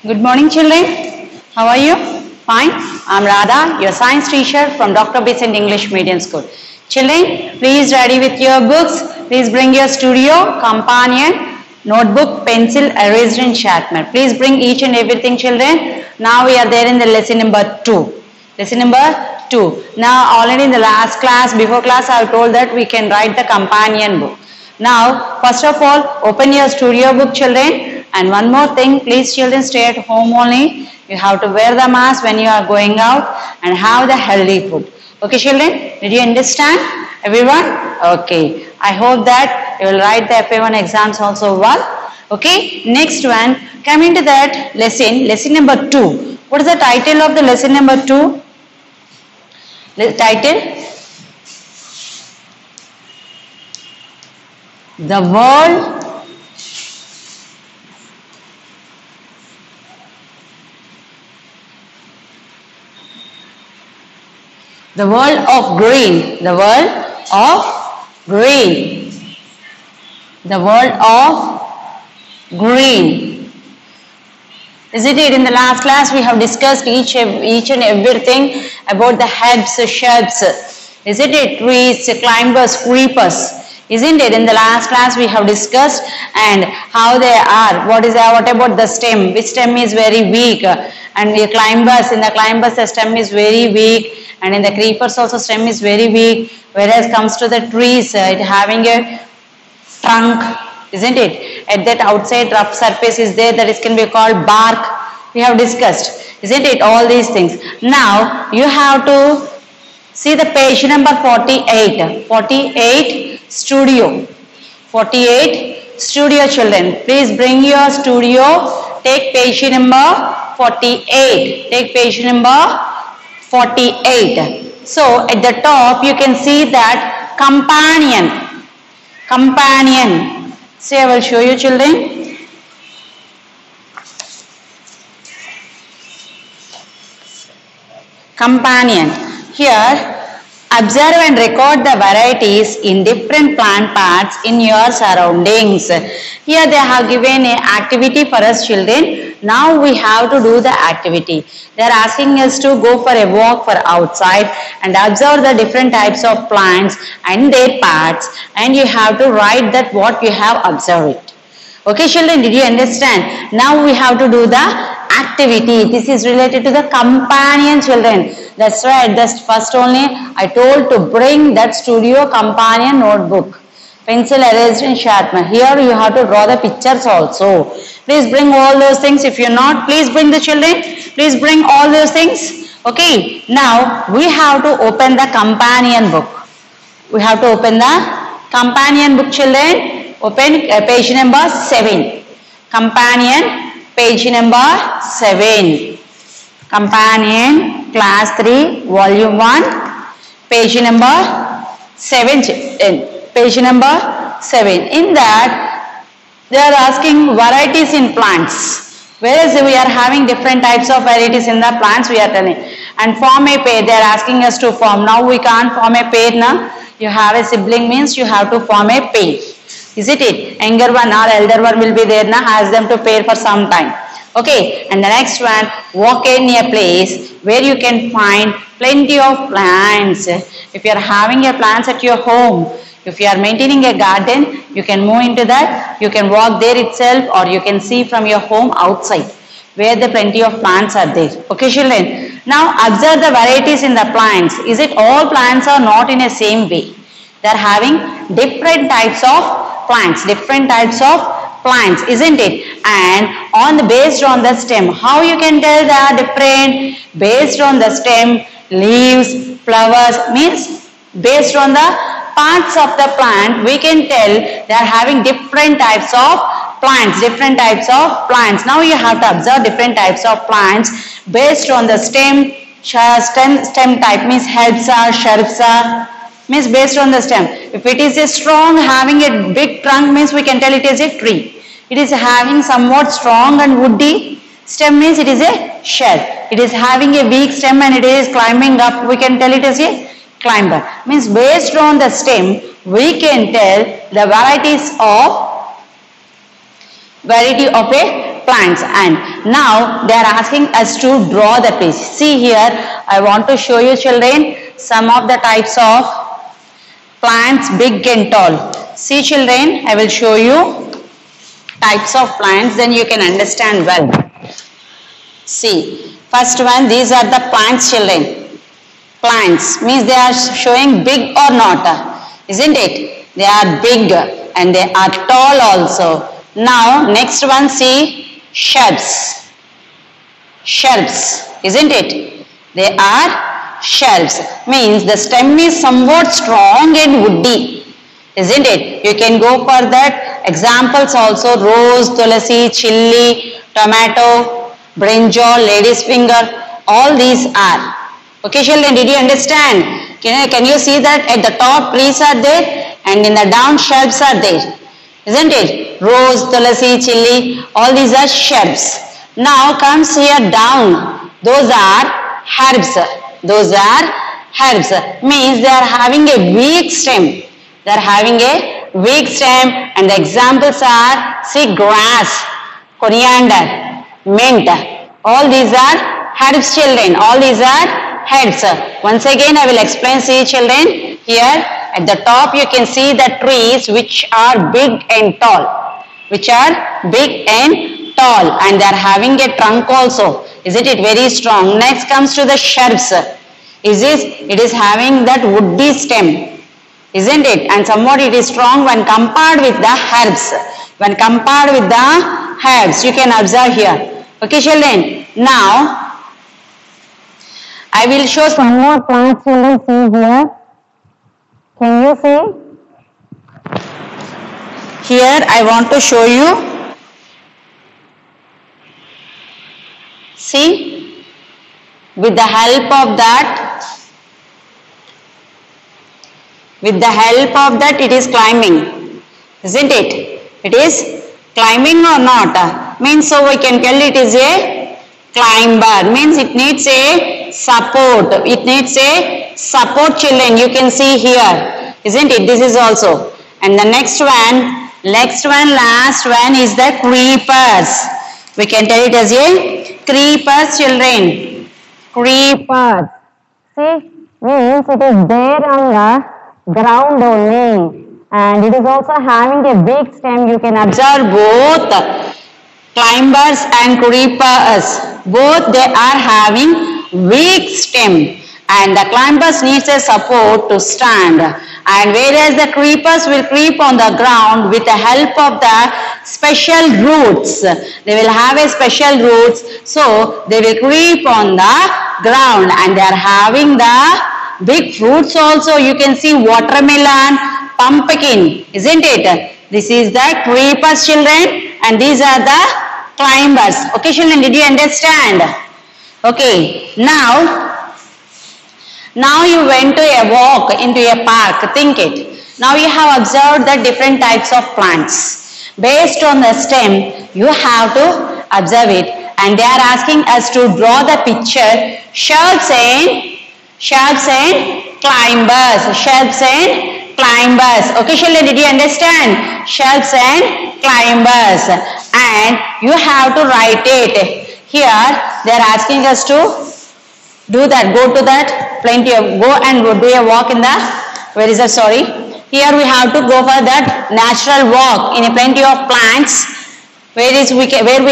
Good morning, children. How are you? Fine. I'm Radha, your science teacher from Dr. Besant English Medium School. Children, please ready with your books. Please bring your studio, companion, notebook, pencil, eraser and sharpener. Please bring each and everything, children. Now we are there in the lesson number 2. Lesson number 2. Now already in the last class, before class, I have told that we can write the companion book. Now, first of all, open your studio book, children. And one more thing, please children stay at home only. You have to wear the mask when you are going out and have the healthy food. Okay, children? Did you understand? Everyone? Okay. I hope that you will write the FA1 exams also well. Okay. Next one, coming to that lesson number 2. What is the title of the lesson number 2? The title? The world of green. The world of green. The world of green. Isn't it? In the last class we have discussed each and everything about the herbs, shrubs. Isn't it? Trees, climbers, creepers. Isn't it? In the last class we have discussed and how they are. What about the stem? Which stem is very weak? And the climbers, in the climbers the stem is very weak. And in the creepers also stem is very weak. Whereas comes to the trees, it having a trunk. Isn't it? At that outside rough surface is there, that is can be called bark. We have discussed. Isn't it? All these things. Now you have to see the page number 48. 48 studio. 48 studio, children. Please bring your studio. Take page number 48. Take page number 48. So at the top you can see that companion. Companion. See, I will show you, children. Companion. Here, observe and record the varieties in different plant parts in your surroundings. Here they have given an activity for us, children. Now we have to do the activity. They are asking us to go for a walk for outside and observe the different types of plants and their parts, and you have to write that what you have observed. Okay, children, did you understand? Now we have to do the activity. This is related to the companion, children. That's right. That's first only I told to bring that studio companion notebook, pencil, eraser and sharpener. Here you have to draw the pictures also. Please bring all those things. If you're not, please bring the children. Please bring all those things. Okay. Now we have to open the companion book. We have to open the companion book, children. Open page number 7. Companion, page number 7. Companion, class 3, volume 1, page number 7. Page number 7. In that, they are asking varieties in plants. Whereas we are having different types of varieties in the plants, we are telling. And form a pair, they are asking us to form. Now we can't form a pair now. You have a sibling means you have to form a pair. Isn't it? Younger one or elder one will be there now. Ask them to pair for some time. Okay. And the next one, walk in a place where you can find plenty of plants. If you are having a plants at your home, if you are maintaining a garden, you can move into that. You can walk there itself, or you can see from your home outside where the plenty of plants are there. Okay, children. Now observe the varieties in the plants. Is it all plants are not in the same way? They are having different types of plants, isn't it? And based on the stem, how you can tell they are different? Based on the stem, leaves, flowers, means based on the parts of the plant, we can tell they are having different types of plants, Now you have to observe different types of plants based on the stem. Stem type means herbs are, shrubs are, means based on the stem. If it is a strong, having a big trunk, means we can tell it is a tree. It is having somewhat strong and woody stem, means it is a shrub. It is having a weak stem and it is climbing up, we can tell it is a climber. Means based on the stem, we can tell the variety of a plants. And now they are asking us to draw the picture. See here, I want to show you children some of the types of plants, big and tall. See children, I will show you types of plants, then you can understand well. See, first one, these are the plants children. Plants means they are showing big or not, isn't it? They are big and they are tall also. Now next one, see, shrubs. Shrubs, isn't it? They are shrubs, means the stem is somewhat strong and woody, isn't it? You can go for that. Examples also, rose, tulasi, chilli, tomato, brinjal, lady's finger, all these are. Okay children, did you understand? Can you see that at the top trees are there and in the down shrubs are there, isn't it? Rose, tulasi, chilli, all these are shrubs. Now comes here down, those are herbs. Those are herbs, means they are having a weak stem. They are having a weak stem, and the examples are, see, grass, coriander, mint, all these are herbs children, all these are herbs. Once again I will explain. See children, here at the top you can see the trees which are big and tall, which are big and tall, and they are having a trunk also, isn't it, very strong. Next comes to the shrubs. It is having that woody stem, isn't it, and somewhat it is strong when compared with the herbs. When compared with the herbs, you can observe here. Okay children, now I will show some more plants children. See here, can you see? Here I want to show you. See, with the help of that, it is climbing, isn't it? It is climbing or not? Means so we can tell it is a climber, means it needs a support. It needs a support children. You can see here, isn't it? This is also. And the last one is the creepers. We can tell it as a creepers children. Creepers. See, means it is there on the ground only, and it is also having a big stem. You can observe both climbers and creepers. Both they are having weak stem, and the climbers needs a support to stand, and whereas the creepers will creep on the ground with the help of the special roots. They will have a special roots, so they will creep on the ground, and they are having the big fruits also. You can see watermelon, pumpkin, isn't it? This is the creepers children, and these are the climbers. Okay children, did you understand? Okay, now you went to a walk into a park, think it. Now you have observed the different types of plants. Based on the stem, you have to observe it, and they are asking us to draw the picture. Shrubs and climbers. Shrubs and climbers. Okay children, did you understand? Shrubs and climbers. And you have to write it. Here they are asking us to do that. Go to that plenty of, go and do a walk in the, where is that, sorry. Here we have to go for that natural walk in a plenty of plants where we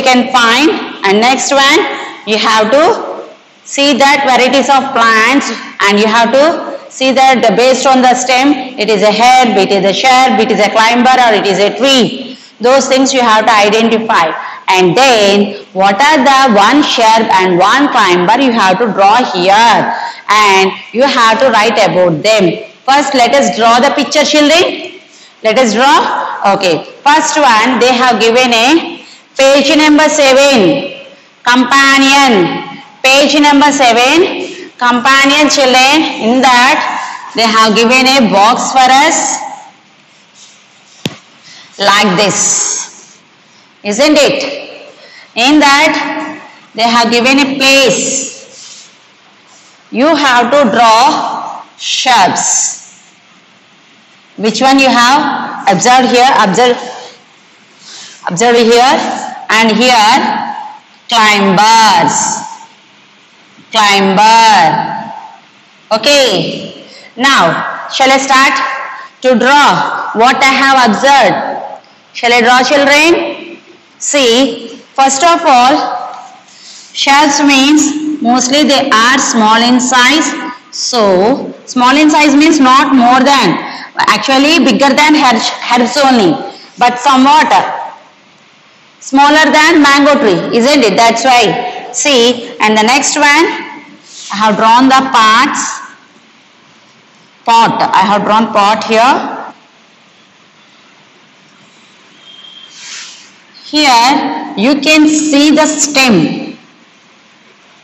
can find. And next one, you have to see that varieties of plants, and you have to see that based on the stem, it is a herb, it is a shrub, it is a climber, or it is a tree. Those things you have to identify. And then what are the one shrub and one climber you have to draw here, and you have to write about them. First let us draw the picture children. Let us draw. Okay, first one, they have given a page number 7, companion. Page number 7, companion children. In that they have given a box for us like this, isn't it? In that they have given a place. You have to draw shrubs. Which one you have? Observe here. Observe here. and here climbers. Climber. Okay. Now, shall I start to draw what I have observed? Shall I draw, children? See, first of all, shells means mostly they are small in size. So, small in size means not more than, actually bigger than herbs only, but somewhat smaller than mango tree, isn't it? That's why. See, and the next one, I have drawn the pot. I have drawn pot here. Here you can see the stem,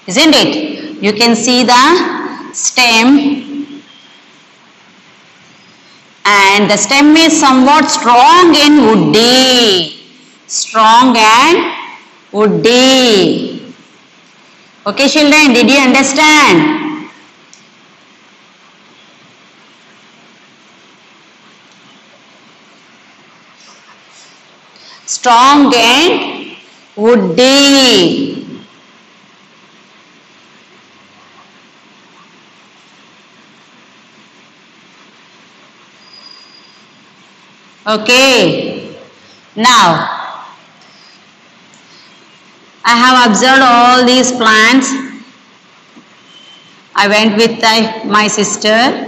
isn't it? You can see the stem, and the stem is somewhat strong and woody. Strong and woody. Okay, children, did you understand? Strong and woody. Okay. Now, I have observed all these plants. I went with my sister.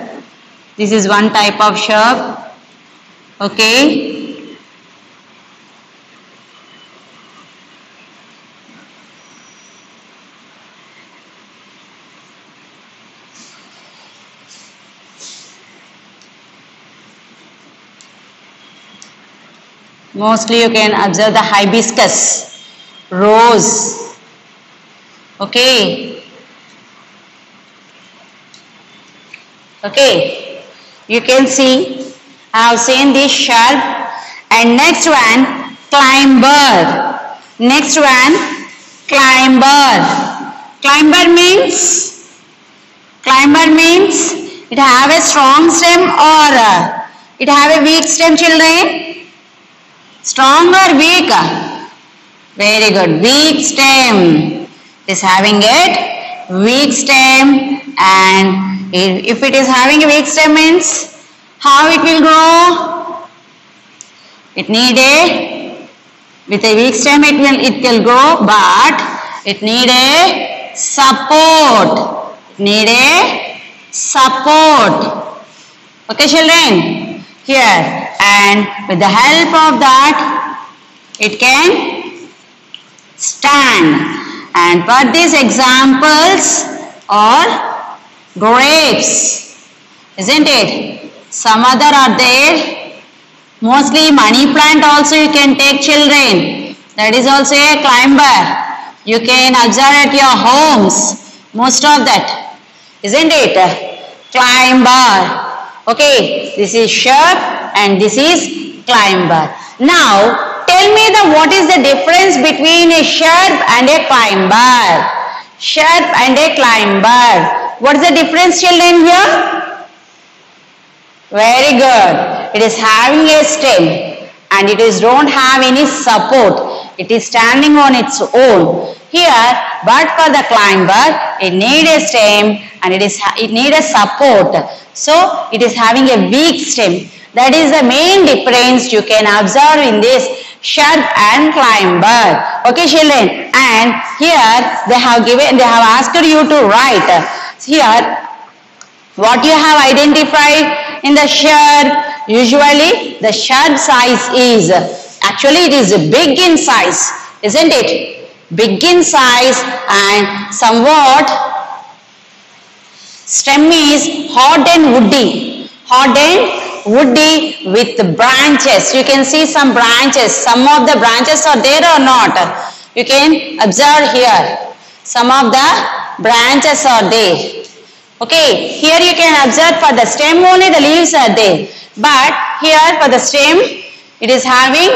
This is one type of shrub. Okay. Mostly you can observe the hibiscus, rose. Okay. Okay. You can see, I have seen this shrub, and next one, climber. Next one, climber. Climber means it have a strong stem or it have a weak stem, children? Strong or weak? Very good. Weak stem. It is having a weak stem, and if it is having a weak stem means how it will grow? It need with a weak stem it will grow, but it need a support. Need a support. Okay, children? Here. And with the help of that, it can stand. And for these examples are grapes, isn't it? Some other are there. Mostly money plant also you can take, children. That is also a climber. You can observe at your homes. Most of that, isn't it? Climber. Okay, this is shrub and this is climber. Now, tell me what is the difference between a shrub and a climber? Shrub and a climber. What is the difference, children, here? Very good. It is having a stem and it don't have any support. It is standing on its own. Here, but for the climber, it needs a stem and it needs a support. So, it is having a weak stem. That is the main difference you can observe in this shrub and climber. Okay, children. And here they have asked you to write. Here, what you have identified in the shrub. Usually, the shrub size is, actually it is big in size, isn't it? Big in size and somewhat stem is hard and woody. Hard and woody with branches. You can see some branches. Some of the branches are there or not. You can observe here. Some of the branches are there. Okay. Here you can observe for the stem only the leaves are there. But here for the stem it is having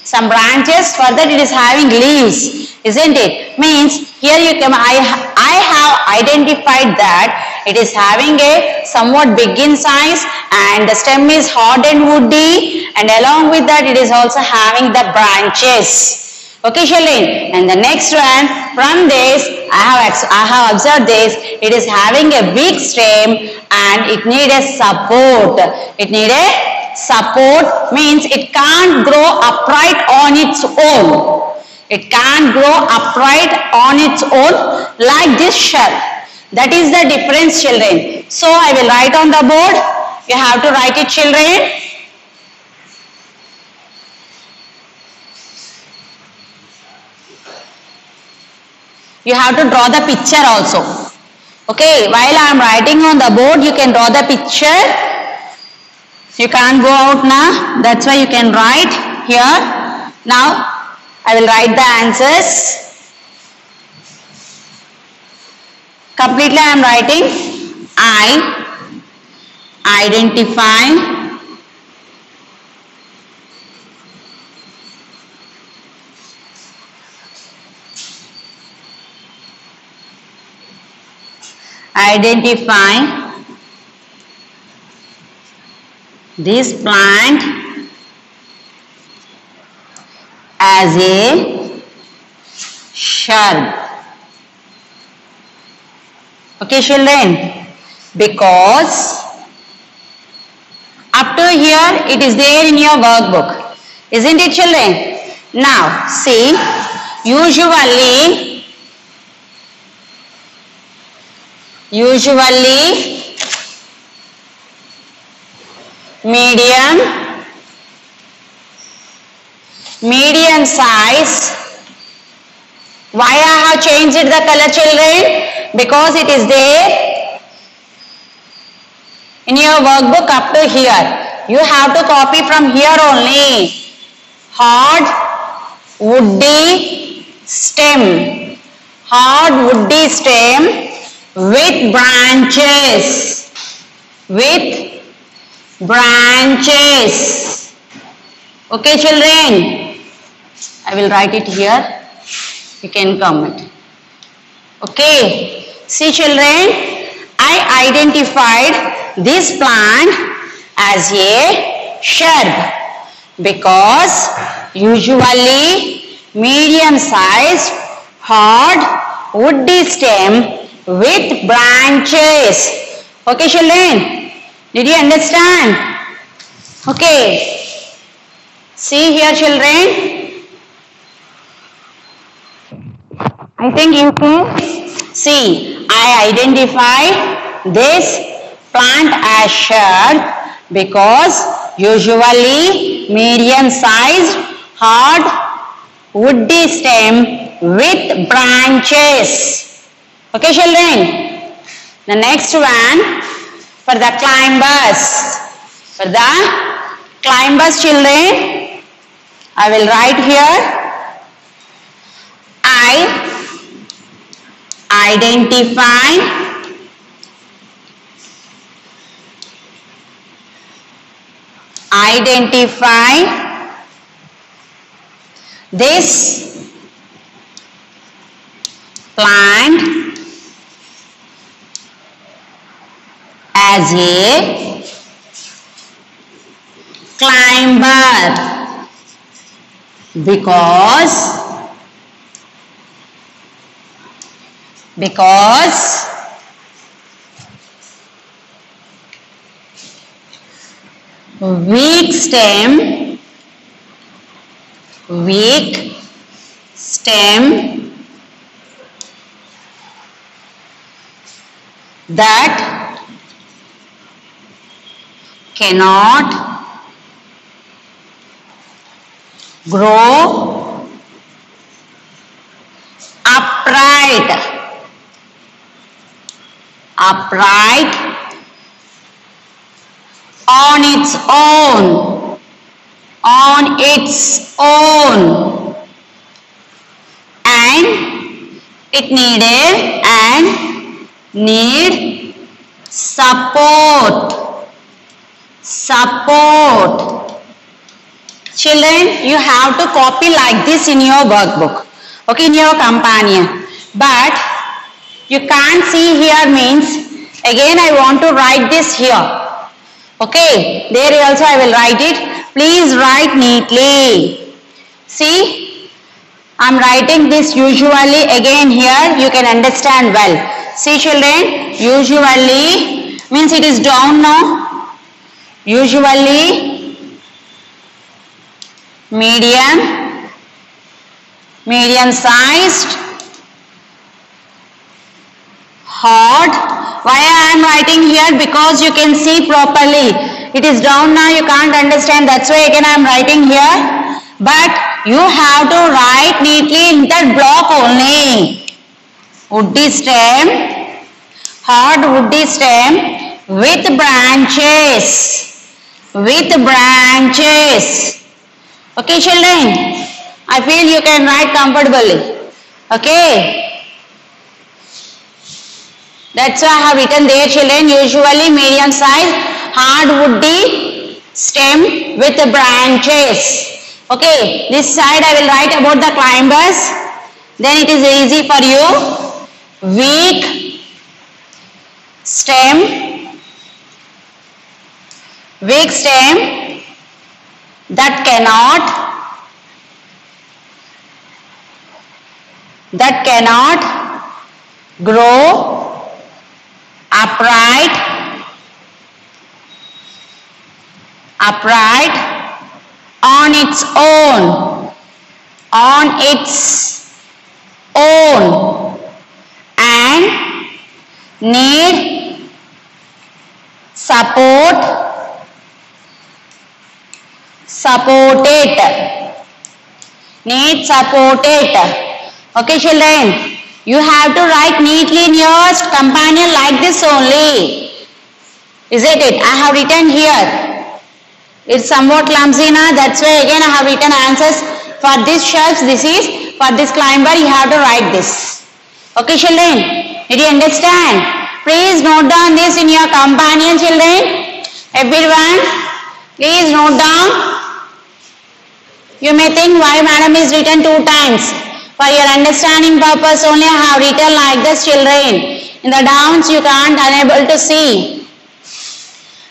some branches. For that it is having leaves. Isn't it? Means here you can, I have identified that it is having a somewhat big in size and the stem is hard and woody, and along with that it is also having the branches. Okay, children. And the next one, from this, I have observed this. It is having a weak stem and it need a support. It need a support means it can't grow upright on its own. It can't grow upright on its own like this shelf. That is the difference, children. So I will write on the board. You have to write it, children. You have to draw the picture also. Okay, while I am writing on the board, you can draw the picture. You can't go out now. That's why you can write here. Now, I will write the answers. Completely I am writing. I identify this plant as a shrub. Okay, children, because up to here it is there in your workbook, isn't it, children? Now see, usually medium size. Why I have changed the color, children? Because it is there in your workbook up to here. You have to copy from here only. Hard woody stem. Hard woody stem with branches. Okay, children. I will write it here. You can comment. Okay. See, children, I identified this plant as a shrub because usually medium sized hard woody stem with branches. Okay, children, did you understand? Okay. See here, children. I think you can see. I identify this plant as shrub because usually medium sized hard woody stem with branches. Okay, children. The next one for the climbers. For the climbers, children, I will write here. I identify this plant as a climber because weak stem that cannot grow upright on its own and it need support. Children, you have to copy like this in your workbook, okay, in your companion, but you can't see here means again I want to write this here. Okay, there also I will write it. Please write neatly. See, I'm writing this usually again here. You can understand well. See children, usually means it is down now. Usually, medium sized, hard. Why I am writing here? Because you can see properly. It is down now, you can't understand. That's why again I am writing here. But you have to write neatly in that block only. Woody stem, hard woody stem with branches. With branches. Okay children, I feel you can write comfortably. Okay. That's why I have written there children, usually medium size, hard woody stem with branches. Okay, this side I will write about the climbers. Then it is easy for you. Weak stem that cannot grow upright on its own and need supported. Okay children, you have to write neatly in your companion like this only. Isn't it? I have written here. It's somewhat clumsy now. That's why again I have written answers for this shelves. This is for this climber. You have to write this. Okay children, did you understand? Please note down this in your companion children. Everyone, please note down. You may think why madam is written 2 times. For your understanding purpose only I have written like this children. In the downs you can't unable to see.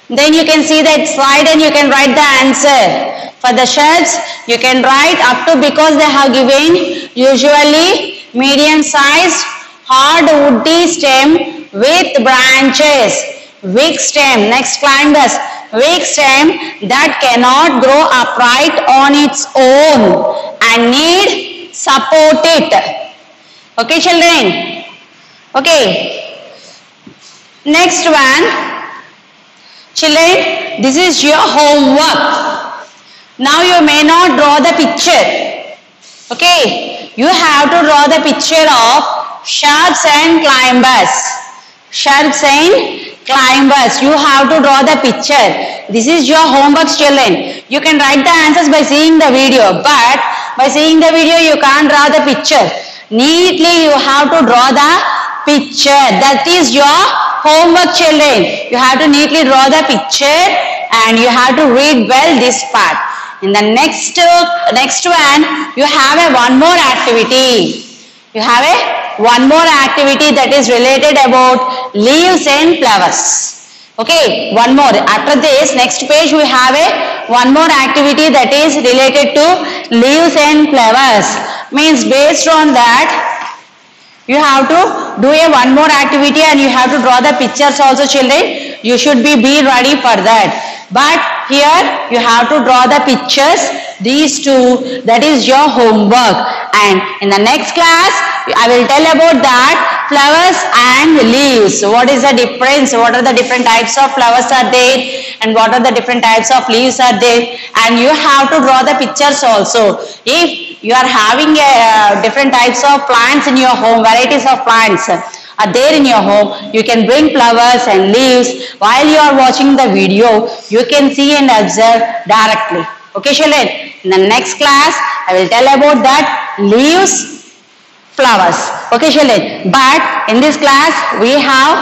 Then you can see that slide and you can write the answer. For the shelves you can write up to, because they have given usually medium sized hard woody stem with branches. Weak stem, next climbers. Weak stem that cannot grow upright on its own and need support it. Okay children? Okay. Next one. Children, this is your homework. Now you may not draw the picture. Okay. You have to draw the picture of shrubs and climbers. Shrubs and climbers. You have to draw the picture. This is your homework children. You can write the answers by seeing the video, but by seeing the video you can't draw the picture. Neatly you have to draw the picture. That is your homework children. You have to neatly draw the picture and you have to read well this part. In the next one you have one more activity. You have one more activity that is related about leaves and flowers. Okay, one more. After this, next page we have one more activity that is related to leaves and flowers. Means based on that you have to do one more activity and you have to draw the pictures also children. You should be ready for that. But here you have to draw the pictures, these two, that is your homework. And in the next class I will tell about that flowers and leaves. What is the difference? What are the different types of flowers are there and what are the different types of leaves are there? And you have to draw the pictures also. If you are having different types of plants in your home, varieties of plants are there in your home, you can bring flowers and leaves. While you are watching the video, you can see and observe directly. Okay children, in the next class I will tell about that leaves, flowers. Okay children, but in this class we have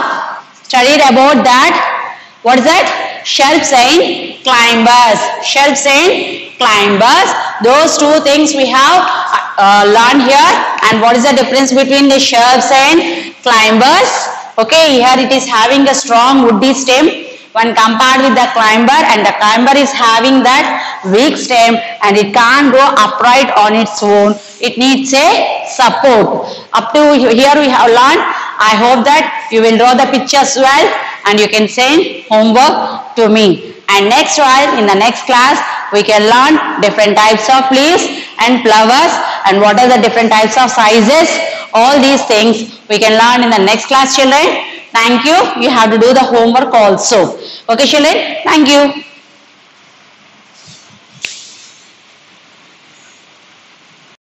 studied about that. What is that? Shelves and climbers. Shelves and climbers. Those two things we have learned here. And what is the difference between the shelves and climbers? Okay, here it is having a strong woody stem when compared with the climber, and the climber is having that weak stem and it can't go upright on its own. It needs a support. Up to here we have learned. I hope that you will draw the pictures well and you can send homework to me. And next while in the next class we can learn different types of leaves and flowers and what are the different types of sizes. All these things we can learn in the next class, children. Thank you. You have to do the homework also. Okay, children. Thank you.